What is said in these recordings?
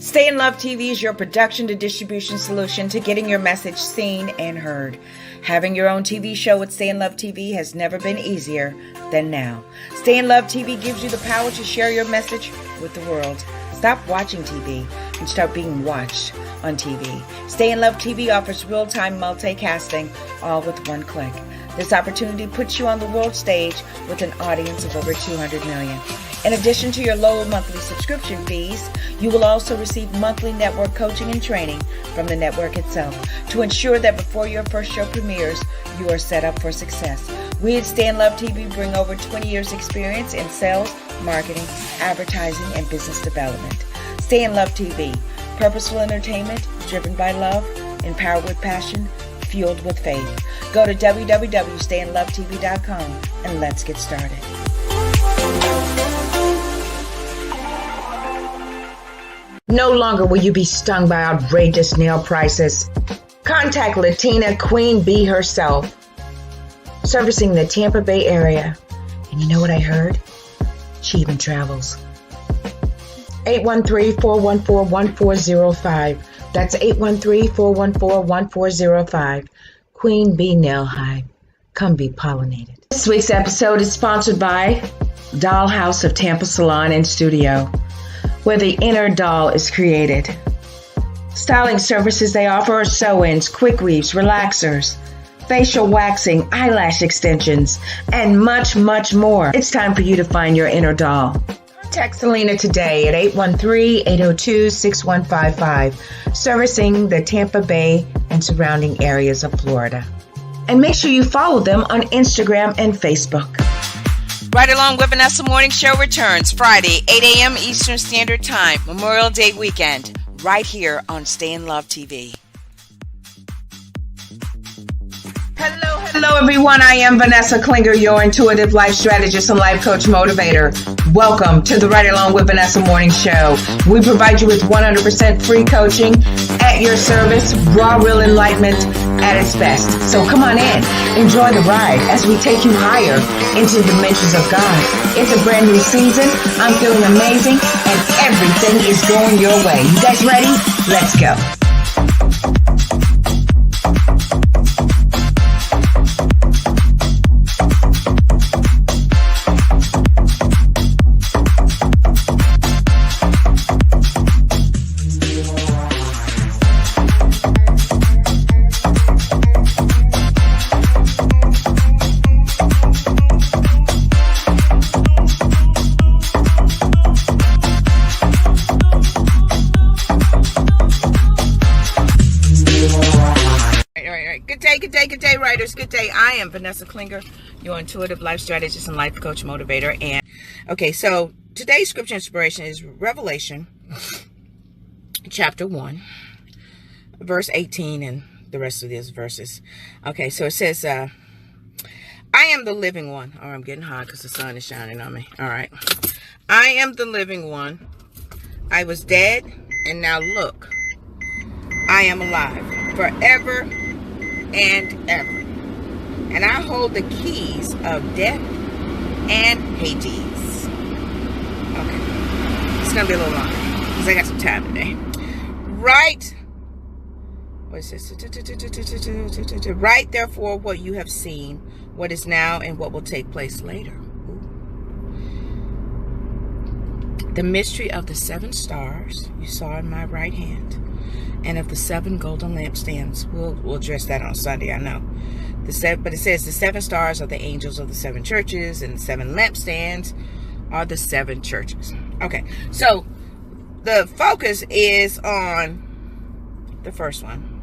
Stay in Love TV is your production to distribution solution to getting your message seen and heard. Having your own TV show with Stay in Love TV has never been easier than now. Stay in Love TV gives you the power to share your message with the world. Stop watching TV and start being watched on TV. Stay in Love TV offers real-time multicasting, all with one click. This opportunity puts you on the world stage with an audience of over 200 million. In addition to your low monthly subscription fees, you will also receive monthly network coaching and training from the network itself to ensure that before your first show premieres, you are set up for success. We at Stay in Love TV bring over 20 years experience in sales, marketing, advertising, and business development. Stay in Love TV, purposeful entertainment driven by love, empowered with passion, fueled with faith. Go to www.stayinlovetv.com and let's get started. No longer will you be stung by outrageous nail prices. Contact Latina Queen Bee herself, servicing the Tampa Bay area. And you know what I heard? She even travels. 813-414-1405. That's 813-414-1405. Queen Bee Nail Hive. Come be pollinated. This week's episode is sponsored by Dollhouse of Tampa Salon and Studio, where the inner doll is created. Styling services they offer are sew-ins, quick weaves, relaxers, facial waxing, eyelash extensions, and much, much more. It's time for you to find your inner doll. Contact Selena today at 813-802-6155, servicing the Tampa Bay and surrounding areas of Florida. And make sure you follow them on Instagram and Facebook. Right Along with Vanessa Morning Show returns Friday, 8 a.m. Eastern Standard Time, Memorial Day weekend, right here on Stay in Love TV. Hello everyone. I am Vanessa Klinger, your intuitive life strategist and life coach motivator. Welcome to the Right Along with Vanessa Morning Show. We provide you with 100% free coaching at your service, raw, real enlightenment at its best. So come on in, enjoy the ride as we take you higher into the dimensions of God. It's a brand new season. I'm feeling amazing and everything is going your way. You guys ready? Let's go. Good day, writers. Good day. I am Vanessa Klinger, your intuitive life strategist and life coach motivator. And okay, so today's scripture inspiration is Revelation chapter 1, verse 18, and the rest of these verses. Okay, so it says, I am the living one. Oh, I'm getting hot because the sun is shining on me. All right. I am the living one. I was dead, and now look, I am alive forever and ever, and I hold the keys of death and Hades. Okay, it's gonna be a little longer because I got some time today. Right? What is this? Write therefore what you have seen, what is now, and what will take place later. Ooh. The mystery of the 7 stars you saw in my right hand, and of the 7 golden lampstands. We'll address that on Sunday, I know. But it says the 7 stars are the angels of the 7 churches, and the 7 lampstands are the 7 churches. Okay, so the focus is on the first one.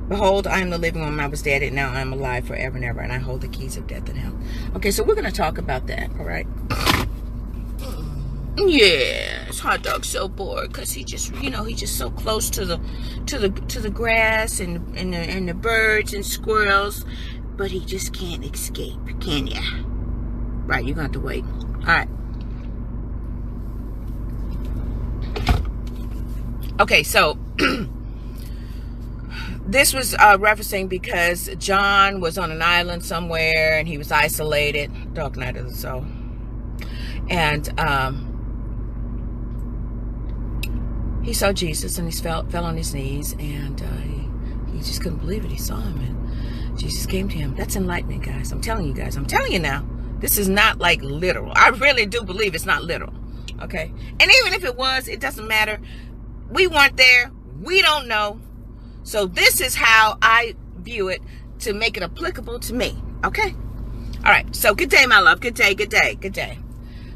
Behold, I am the living one. I was dead, and now I am alive forever and ever, and I hold the keys of death and hell. Okay, so we're going to talk about that, all right? Yes, Hot Dog's so bored because he just, he's just so close to the grass and the birds and squirrels, but he just can't escape, can ya? Right, you're gonna have to wait. All right. Okay, so this was referencing because John was on an island somewhere and he was isolated. Dark night of the soul, and he saw Jesus, and he fell on his knees, and he just couldn't believe it. He saw him, and Jesus came to him. That's enlightenment, guys. I'm telling you guys. I'm telling you now. This is not like literal. I really do believe it's not literal. Okay? And even if it was, it doesn't matter. We weren't there. We don't know. So this is how I view it to make it applicable to me. Okay? All right. So good day, my love. Good day, good day, good day.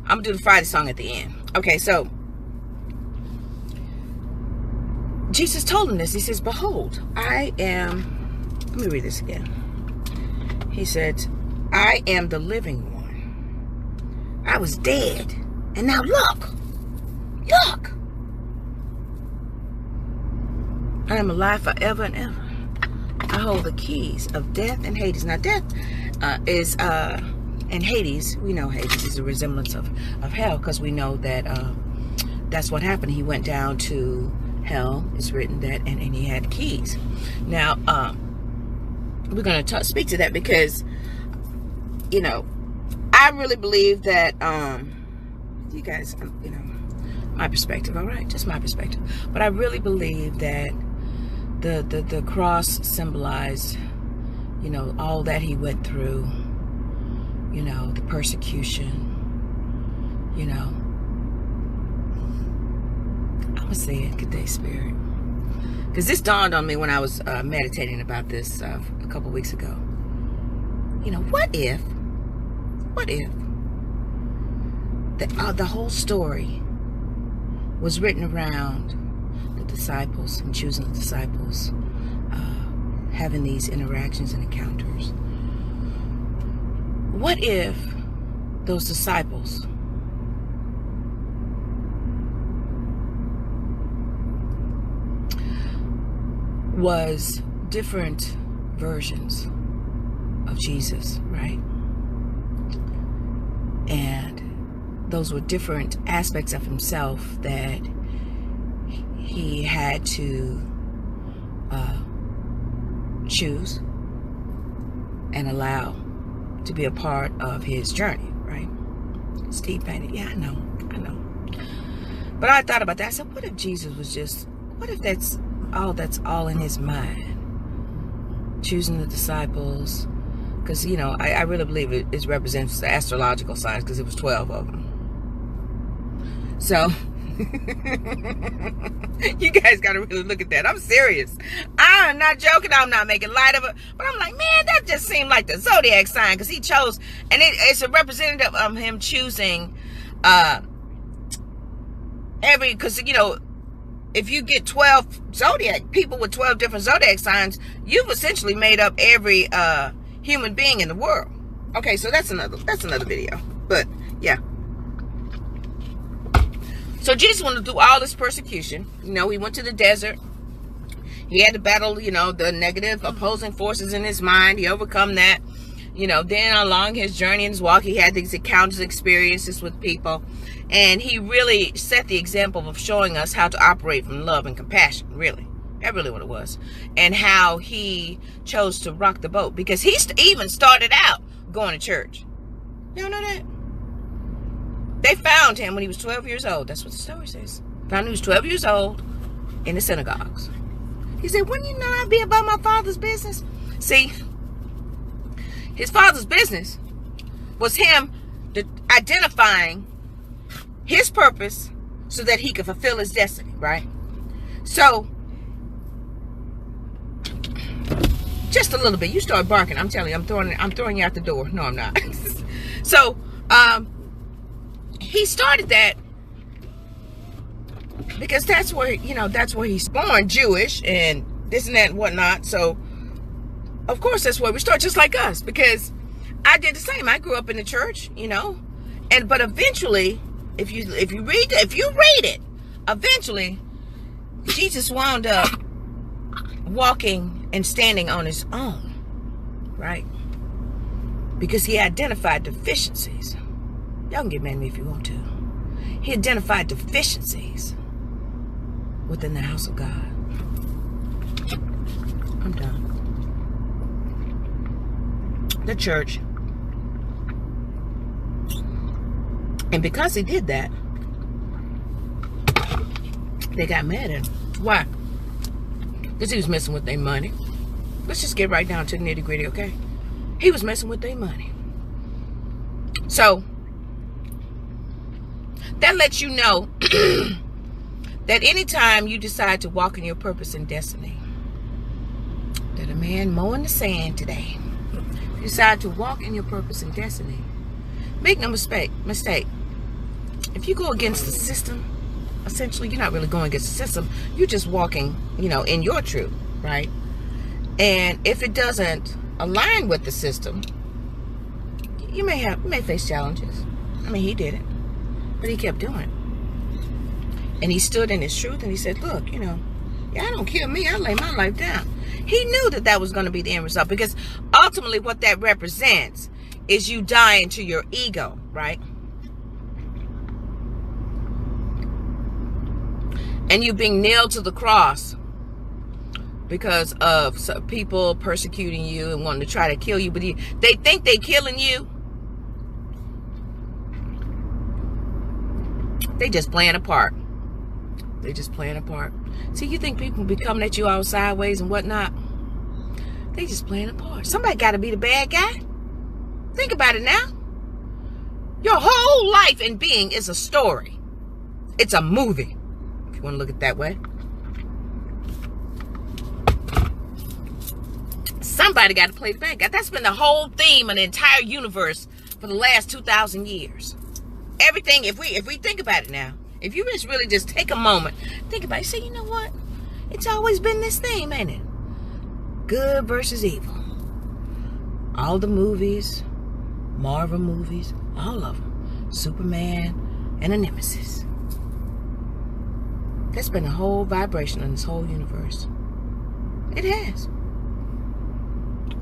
I'm going to do the Friday song at the end. Okay, so Jesus told him this. He says, behold, I am, let me read this again. He said, I am the living one. I was dead, and now look. I am alive forever and ever. I hold the keys of death and Hades. Now death is, and Hades, we know Hades is a resemblance of hell, because we know that that's what happened. He went down to hell, it's written that, and he had keys. Now, we're going to speak to that because, you know, I really believe that, you guys, you know, my perspective, all right, just my perspective. But I really believe that the cross symbolized, you know, all that he went through, you know, the persecution, you know. I'm going to say it, good day, Spirit. Because this dawned on me when I was meditating about this a couple weeks ago. You know, what if the whole story was written around the disciples and choosing the disciples, having these interactions and encounters? What if those disciples was different versions of Jesus, right? And those were different aspects of himself that he had to choose and allow to be a part of his journey, right? Steve painted, yeah, I know. But I thought about that. I said, what if Jesus was just, what if that's all in his mind? Choosing the disciples, because, you know, I really believe it represents the astrological signs, because it was 12 of them. So, you guys got to really look at that. I'm serious. I'm not joking. I'm not making light of it. But I'm like, man, that just seemed like the zodiac sign, because he chose, and it's a representative of him choosing because, you know, if you get 12 zodiac people with 12 different zodiac signs, you've essentially made up every human being in the world. Okay, so that's another video. But yeah. So Jesus went through all this persecution. You know, he went to the desert. He had to battle, you know, the negative opposing forces in his mind. He overcome that. You know, then along his journey and his walk, he had these encounters, experiences with people. And he really set the example of showing us how to operate from love and compassion, really. That's really what it was. And how he chose to rock the boat. Because he even started out going to church. You don't know that? They found him when he was 12 years old. That's what the story says. Found him when he was 12 years old in the synagogues. He said, wouldn't you know I'd be about my father's business? See, his father's business was him identifying his purpose so that he could fulfill his destiny, right? So, just a little bit. You start barking. I'm telling you, I'm throwing you out the door. No, I'm not. So, he started that because that's where, you know, that's where he's born, Jewish and this and that and whatnot. So, of course, that's where we start, just like us, because I did the same. I grew up in the church, you know, but eventually, if you read it, eventually, Jesus wound up walking and standing on his own, right? Because he identified deficiencies. Y'all can get mad at me if you want to. He identified deficiencies within the house of God. I'm done. The church. And because he did that, They got mad at him. Why? Because he was messing with their money. Let's just get right down to the nitty gritty, okay? He was messing with their money. So, that lets you know that anytime you decide to walk in your purpose and destiny, that a man mowing the sand today, you decide to walk in your purpose and destiny, make no mistake. If you go against the system, essentially you're not really going against the system. You're just walking, in your truth, right? And if it doesn't align with the system, you may face challenges. I mean, he did it, but he kept doing it. And he stood in his truth and he said, look, y'all don't kill me. I lay my life down. He knew that was going to be the end result, because ultimately what that represents is you dying to your ego, right? And you being nailed to the cross because of some people persecuting you and wanting to try to kill you, but they think they're killing you. They just playing a part. They just playing a part. See, you think people be coming at you all sideways and whatnot? They just playing a part. Somebody got to be the bad guy. Think about it now. Your whole life and being is a story. It's a movie, if you want to look at it that way. Somebody got to play the bad guy. That's been the whole theme of the entire universe for the last 2,000 years. Everything, if we think about it now, if you just really just take a moment, think about it, say, you know what? It's always been this theme, ain't it? Good versus evil. All the movies, Marvel movies, all of them. Superman and a nemesis. That's been the whole vibration in this whole universe. It has.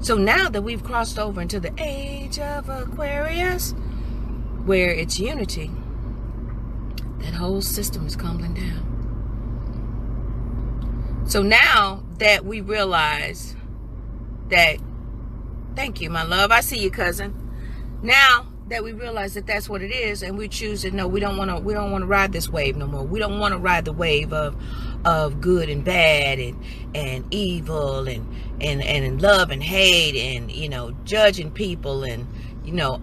So now that we've crossed over into the age of Aquarius, where it's unity, that whole system is crumbling down. So now that we realize that, thank you, my love, I see you, cousin. Now that we realize that that's what it is, and we choose that no, we don't want to ride this wave no more. We don't want to ride the wave of good and bad and evil and love and hate and judging people and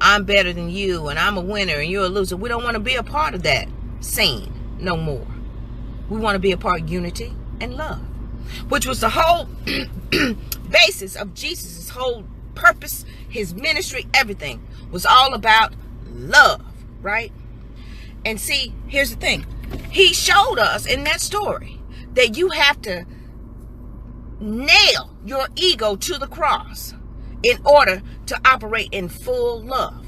I'm better than you and I'm a winner and you're a loser. We don't want to be a part of that scene no more. We want to be a part of unity and love, which was the whole basis of Jesus' whole purpose, his ministry, everything was all about love, right? And see, here's the thing. He showed us in that story that you have to nail your ego to the cross in order to operate in full love.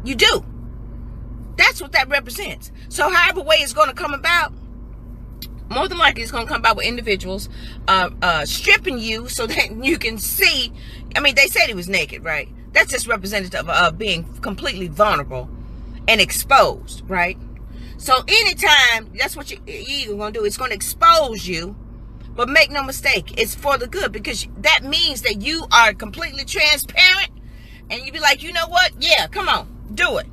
You do. That's what that represents. So however way it's going to come about, more than likely it's going to come about with individuals stripping you so that you can see. I mean, they said he was naked, right? That's just representative of being completely vulnerable and exposed, right? So anytime, that's what you're going to do. It's going to expose you. But make no mistake, it's for the good, because that means that you are completely transparent and you be like, you know what? Yeah, come on, do it.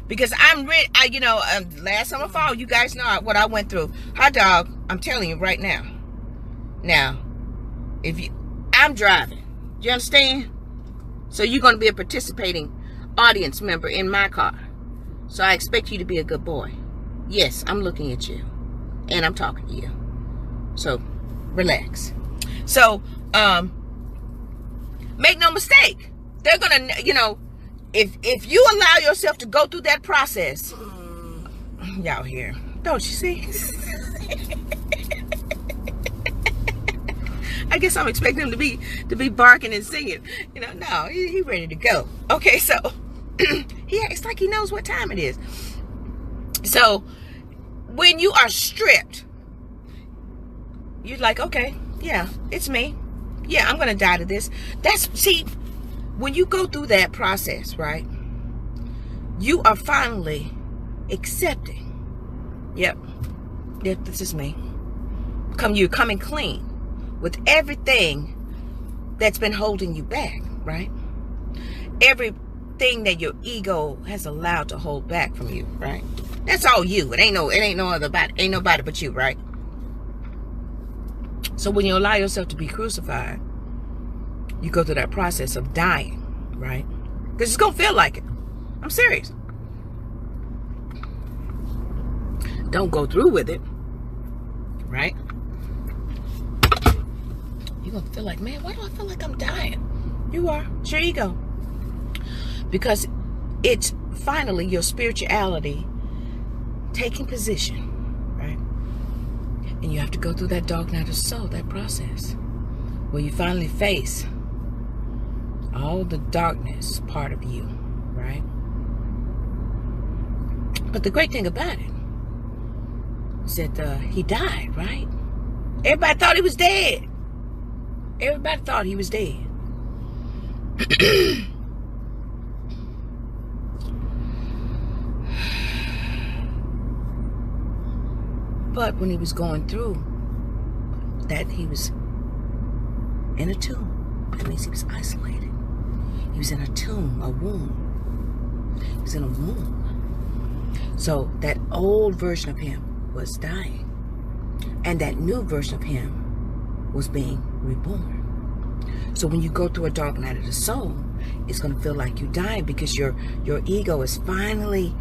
Because I'm ready. Last summer fall, you guys know what I went through. Hot dog, I'm telling you right now. Now, I'm driving. Do you understand? So you're going to be a participating audience member in my car. So I expect you to be a good boy. Yes, I'm looking at you. And I'm talking to you. So relax. So, make no mistake. They're going to, if you allow yourself to go through that process, y'all here, don't you see? I guess I'm expecting him to be barking and singing. No, he ready to go. Okay, so it's like he knows what time it is. So when you are stripped, you're like, okay, yeah, it's me. Yeah, I'm gonna die to this. See, when you go through that process, right, you are finally accepting. Yep, this is me. You're coming clean with everything that's been holding you back, right? Everything that your ego has allowed to hold back from you, right? That's all you. It ain't nobody but you, right? So when you allow yourself to be crucified, you go through that process of dying, right? Because it's going to feel like it. I'm serious. Don't go through with it, right? You're going to feel like, man, why do I feel like I'm dying? You are. Sure you go. Because it's finally your spirituality taking position, right? And you have to go through that dark night of soul, that process, where you finally face all the darkness part of you, right? But the great thing about it is that he died, right? Everybody thought he was dead. Everybody thought he was dead. But when he was going through that, he was in a tomb. That means he was isolated. He was in a tomb, a womb. He was in a womb. So that old version of him was dying. And that new version of him was being reborn. So when you go through a dark night of the soul, it's going to feel like you died, because your ego is finally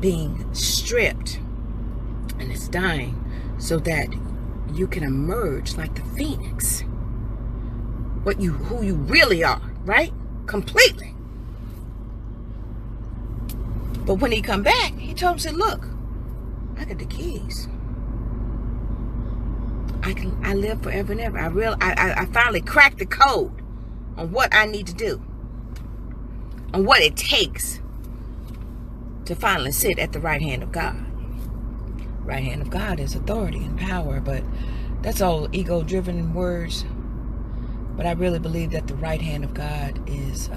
being stripped. And it's dying, so that you can emerge like the phoenix. Who you really are, right? Completely. But when he come back, he told him, said, look, I got the keys. I live forever and ever. I finally cracked the code on what I need to do, on what it takes to finally sit at the right hand of God. Right hand of God is authority and power, but that's all ego-driven words. But I really believe that the right hand of God is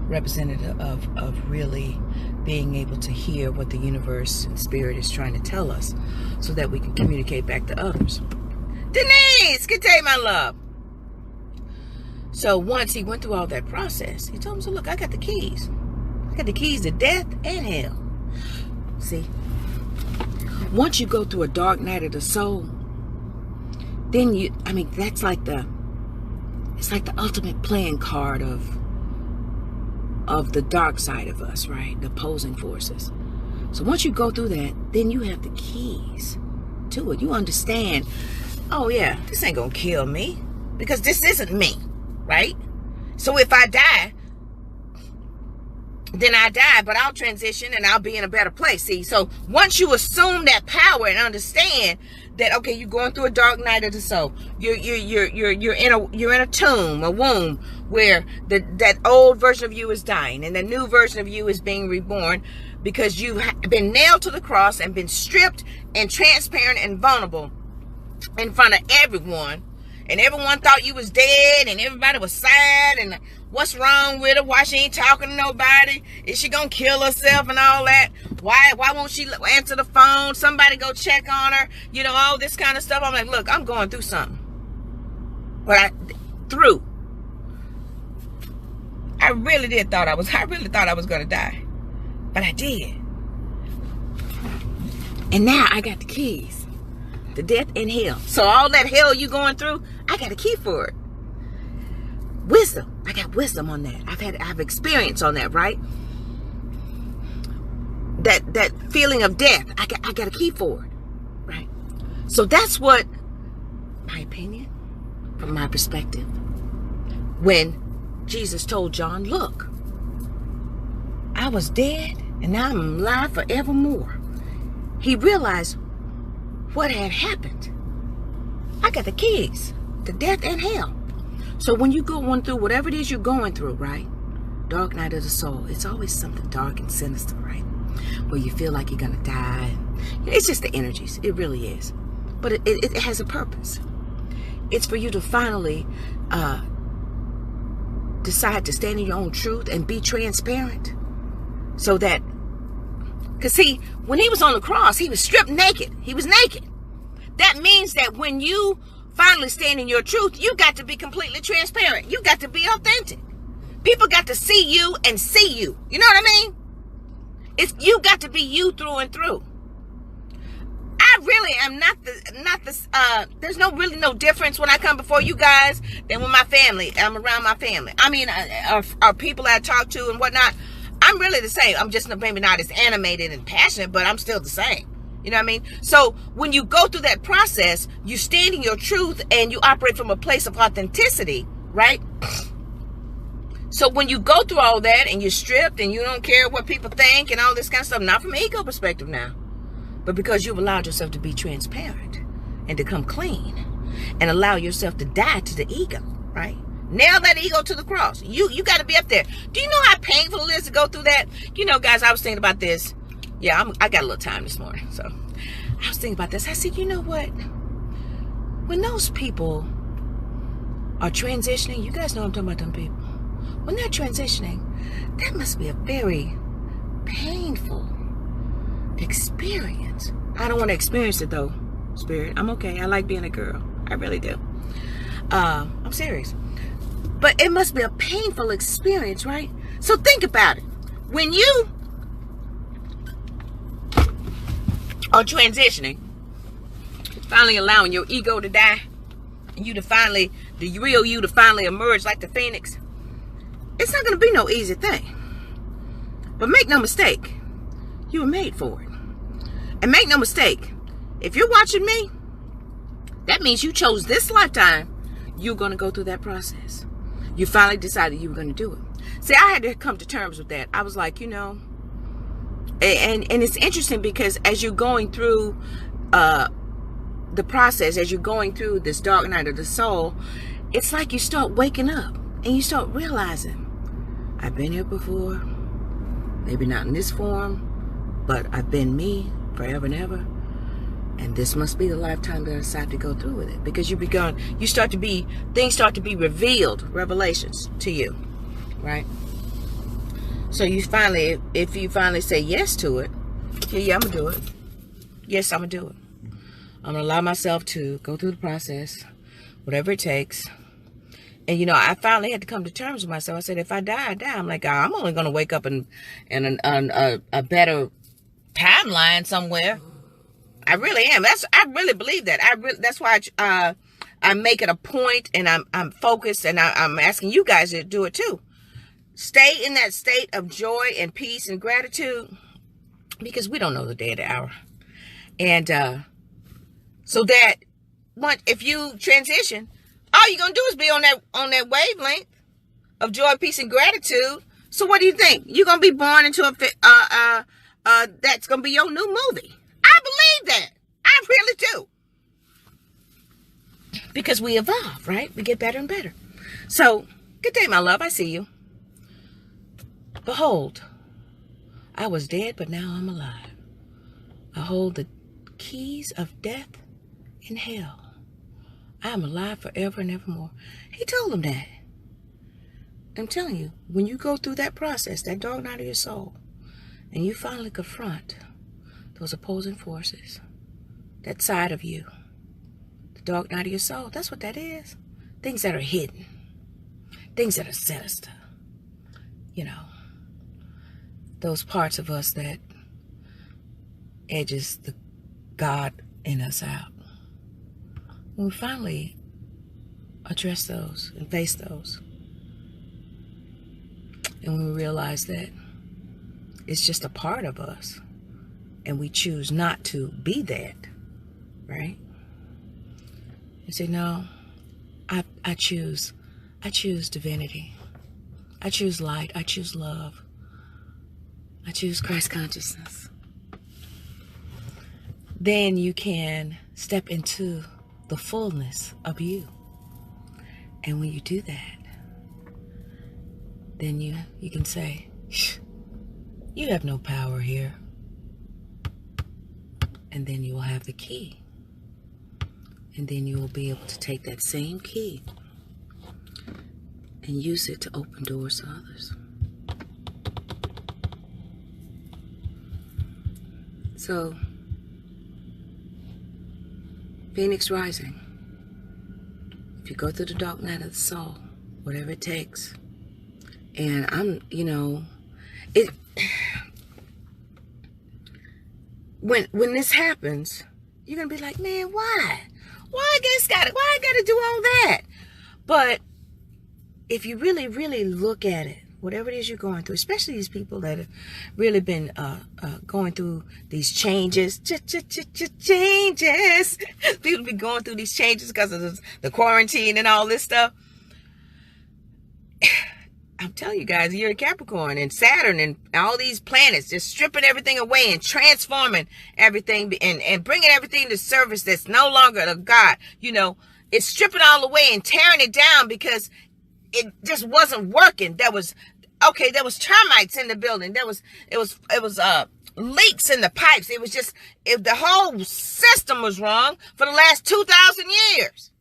representative of really being able to hear what the universe and spirit is trying to tell us, so that we can communicate back to others. Denise, good day, my love. So once he went through all that process, he told him, so look, I got the keys. I got the keys to death and hell. See? Once you go through a dark night of the soul, then that's like it's like the ultimate playing card of the dark side of us, right? The opposing forces. So once you go through that, then you have the keys to it. You understand, oh yeah, this ain't gonna kill me, because this isn't me, right? So if I die, then I die, but I'll transition and I'll be in a better place. See, so once you assume that power and understand that, okay, you're going through a dark night of the soul. You're in a tomb, a womb, where that old version of you is dying, and the new version of you is being reborn, because you've been nailed to the cross and been stripped and transparent and vulnerable in front of everyone. And everyone thought you was dead, and everybody was sad, and what's wrong with her? Why she ain't talking to nobody? Is she gonna kill herself and all that? Why won't she answer the phone? Somebody go check on her. You know, all this kind of stuff. I'm like, look, I'm going through something. But I really thought I was gonna die. But I did. And now I got the keys. The death and hell. So all that hell you going through, I got a key for it. Wisdom. I got wisdom on that. I've experience on that, right? That feeling of death, I got a key for it, right? So that's what, my opinion, from my perspective, when Jesus told John, look, I was dead and now I'm alive forevermore. He realized what had happened. I got the keys to death and hell. So when you go on through whatever it is you're going through, right? Dark night of the soul. It's always something dark and sinister, right? Where you feel like you're gonna die. It's just the energies. It really is. But it has a purpose. It's for you to finally decide to stand in your own truth and be transparent. So that, because see, when he was on the cross, he was stripped naked. He was naked. That means that when you finally stand in your truth, you got to be completely transparent. You got to be authentic. People got to see you and see you. You know what I mean? You got to be you through and through. I really am there's no difference when I come before you guys than when my family, I'm around my family. I mean, our people I talk to and whatnot, I'm really the same. I'm just maybe not as animated and passionate, but I'm still the same. You know what I mean? So when you go through that process, you stand in your truth and you operate from a place of authenticity, right? So when you go through all that and you're stripped and you don't care what people think and all this kind of stuff, not from an ego perspective now, but because you've allowed yourself to be transparent and to come clean and allow yourself to die to the ego, right? Nail that ego to the cross. You got to be up there. Do you know how painful it is to go through that? You know, guys, I was thinking about this. Yeah, I got a little time this morning. So I was thinking about this. I said, you know what? When those people are transitioning, you guys know I'm talking about them people. When they're transitioning, that must be a very painful experience. I don't want to experience it though, Spirit. I'm okay. I like being a girl. I really do. I'm serious. But it must be a painful experience, right? So think about it. When you are transitioning, finally allowing your ego to die, and you to finally, the real you to finally emerge like the phoenix, it's not going to be no easy thing. But make no mistake, you were made for it. And make no mistake, if you're watching me, that means you chose this lifetime, you're going to go through that process. You finally decided you were going to do it. See, I had to come to terms with that. I was like, you know, and it's interesting because as you're going through the process, as you're going through this dark night of the soul, it's like you start waking up and you start realizing, I've been here before, maybe not in this form, but I've been me forever and ever. And this must be the lifetime that I decide to go through with it. Because things start to be revealed, revelations to you, right? So if you finally say yes to it, yeah, I'm going to do it. Yes, I'm going to do it. I'm going to allow myself to go through the process, whatever it takes. And, you know, I finally had to come to terms with myself. I said, if I die, I die. I'm like, I'm only going to wake up in a better timeline somewhere. I really am. I really believe that. That's why I make it a point, and I'm focused, and I'm asking you guys to do it too. Stay in that state of joy and peace and gratitude, because we don't know the day or the hour. And so that if you transition, all you're gonna do is be on that wavelength of joy, peace, and gratitude. So what do you think? You're gonna be born into that's gonna be your new movie. I believe that. I really do. Because we evolve, right? We get better and better. So, good day, my love. I see you. Behold, I was dead, but now I'm alive. I hold the keys of death and hell. I am alive forever and evermore. He told them that. I'm telling you, when you go through that process, that dark night of your soul, and you finally confront those opposing forces, that side of you, the dark night of your soul, that's what that is. Things that are hidden, things that are sinister, you know, those parts of us that edges the God in us out. When we finally address those and face those, and when we realize that it's just a part of us, and we choose not to be that, right? You say, no, I choose divinity. I choose light. I choose love. I choose Christ consciousness. Then you can step into the fullness of you. And when you do that, then you can say, you have no power here. And then you will have the key. And then you will be able to take that same key and use it to open doors to others. So, Phoenix rising. If you go through the dark night of the soul, whatever it takes. And when this happens, You're going to be like, man, why? Why I got to do all that? But if you really, really look at it, whatever it is you're going through, especially these people that have really been going through these changes, changes. People be going through these changes because of the quarantine and all this stuff. I'm telling you guys, you're a Capricorn and Saturn and all these planets just stripping everything away and transforming everything and bringing everything to service that's no longer of God. You know, it's stripping all away and tearing it down because it just wasn't working. There was termites in the building. It was leaks in the pipes. It was just, the whole system was wrong for the last 2,000 years.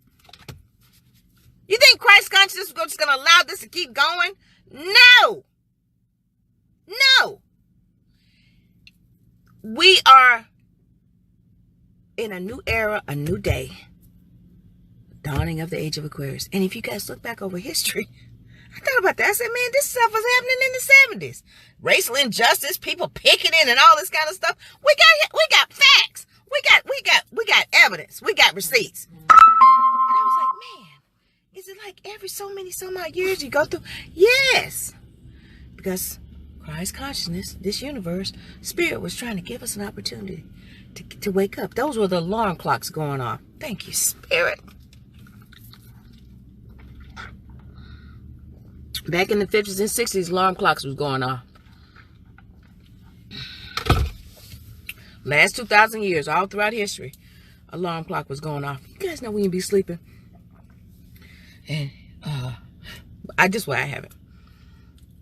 You think Christ consciousness is just going to allow this to keep going? No. We are in a new era, a new day, dawning of the age of Aquarius. And if you guys look back over history, I thought about that. I said, man, this stuff was happening in the 70s. Racial injustice, people picketing and all this kind of stuff. We got facts. We got evidence. We got receipts. And I was like, man, is it like every some odd years you go through? Yes. Because Christ consciousness, this universe, spirit was trying to give us an opportunity to wake up. Those were the alarm clocks going off. Thank you, spirit. Back in the 50s and 60s, alarm clocks was going off. Last 2,000 years, all throughout history, alarm clock was going off. You guys know when you be sleeping. And just where I have it.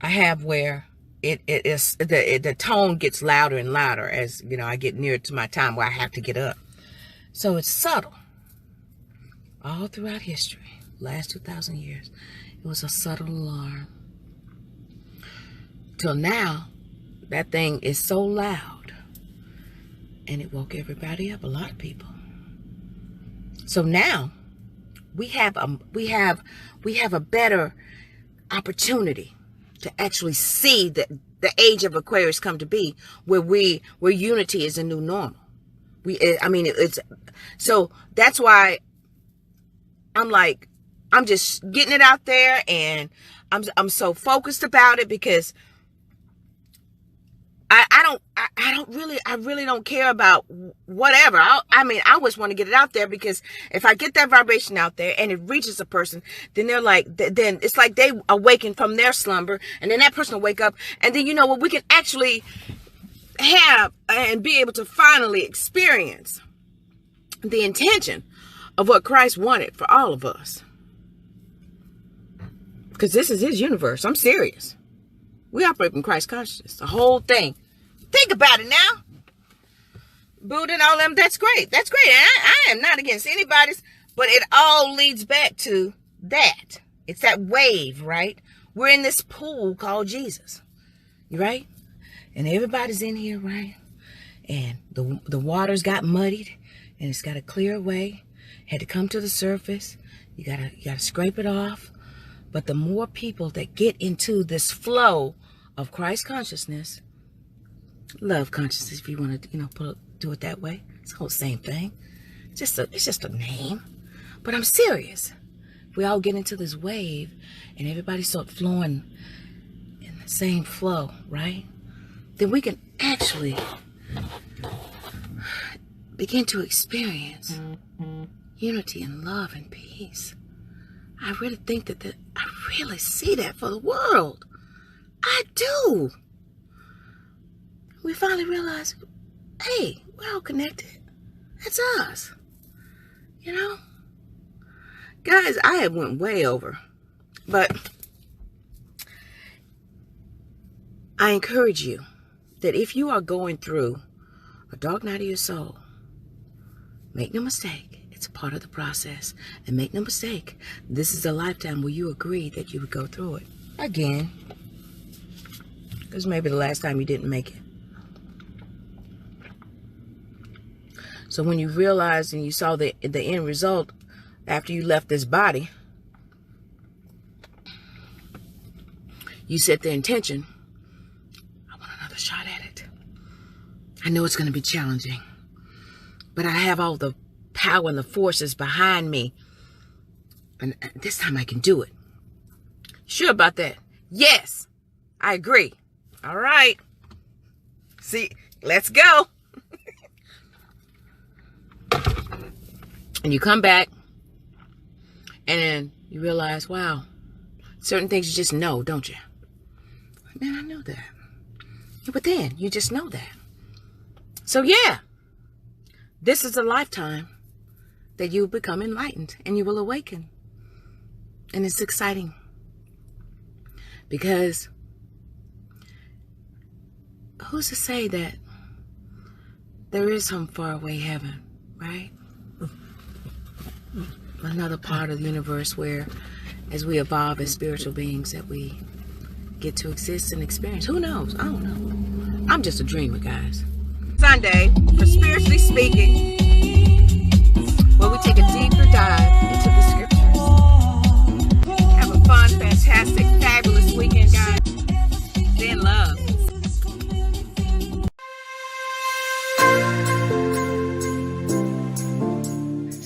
I have where it is the tone gets louder and louder as you know I get near to my time where I have to get up. So it's subtle. All throughout history, last 2,000 years, it was a subtle alarm. Till now, that thing is so loud, and it woke everybody up. A lot of people. So now we have a better opportunity to actually see the age of Aquarius come to be, where unity is a new normal. So that's why I'm just getting it out there, and I'm so focused about it because I really don't care about whatever. I always want to get it out there because if I get that vibration out there and it reaches a person, then they're like, then it's like they awaken from their slumber, and then that person will wake up, and then you know what, we can actually have and be able to finally experience the intention of what Christ wanted for all of us. Because this is his universe. I'm serious. We operate in Christ consciousness. The whole thing. Think about it now. Buddha and all them, that's great. That's great. I am not against anybody's, but it all leads back to that. It's that wave, right? We're in this pool called Jesus. Right? And everybody's in here, right? And the waters got muddied, and it's got to clear away. Had to come to the surface. You gotta scrape it off. But the more people that get into this flow of Christ consciousness, love consciousness, if you want to, do it that way, it's all the same thing. It's just a name. But I'm serious. If we all get into this wave and everybody start flowing in the same flow, right? Then we can actually begin to experience unity and love and peace. I really think I really see that for the world. I do. We finally realize, hey, we're all connected. That's us. You know? Guys, I have went way over. But I encourage you that if you are going through a dark night of your soul, make no mistake. It's a part of the process. And make no mistake, this is a lifetime where you agreed that you would go through it. Again. Because maybe the last time you didn't make it. So when you realized and you saw the end result after you left this body, you set the intention, I want another shot at it. I know it's going to be challenging. but I have all the power and the forces behind me. And this time I can do it. Sure about that? Yes, I agree. All right. See, let's go. And you come back and then you realize, wow, certain things you just know, don't you? Man, I know that. Yeah, but then you just know that. So yeah, this is a lifetime that you become enlightened and you will awaken. And it's exciting because who's to say that there is some faraway heaven, right? Another part of the universe where, as we evolve as spiritual beings, that we get to exist and experience. Who knows? I don't know. I'm just a dreamer, guys. Sunday, for Spiritually Speaking, where we take a deeper dive into the scriptures. Have a fun, fantastic, fabulous weekend, guys. Stay in love.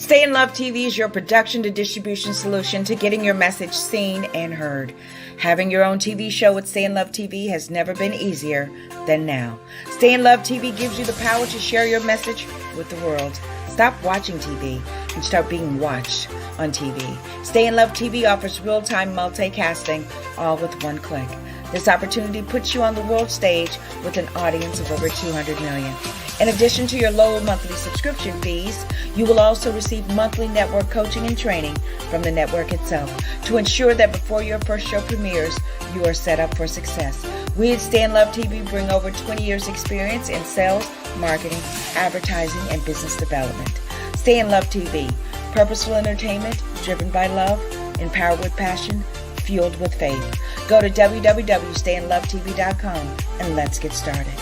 Stay in Love TV is your production to distribution solution to getting your message seen and heard. Having your own TV show with Stay in Love TV has never been easier than now. Stay in Love TV gives you the power to share your message with the world. Stop watching TV and start being watched on TV. Stay in Love TV offers real-time multicasting, all with one click. This opportunity puts you on the world stage with an audience of over 200 million. In addition to your low monthly subscription fees, you will also receive monthly network coaching and training from the network itself to ensure that before your first show premieres, you are set up for success. We at Stay in Love TV bring over 20 years experience in sales, marketing, advertising, and business development. Stay in Love TV, purposeful entertainment driven by love, empowered with passion, fueled with faith. Go to www.stayinlovetv.com and let's get started.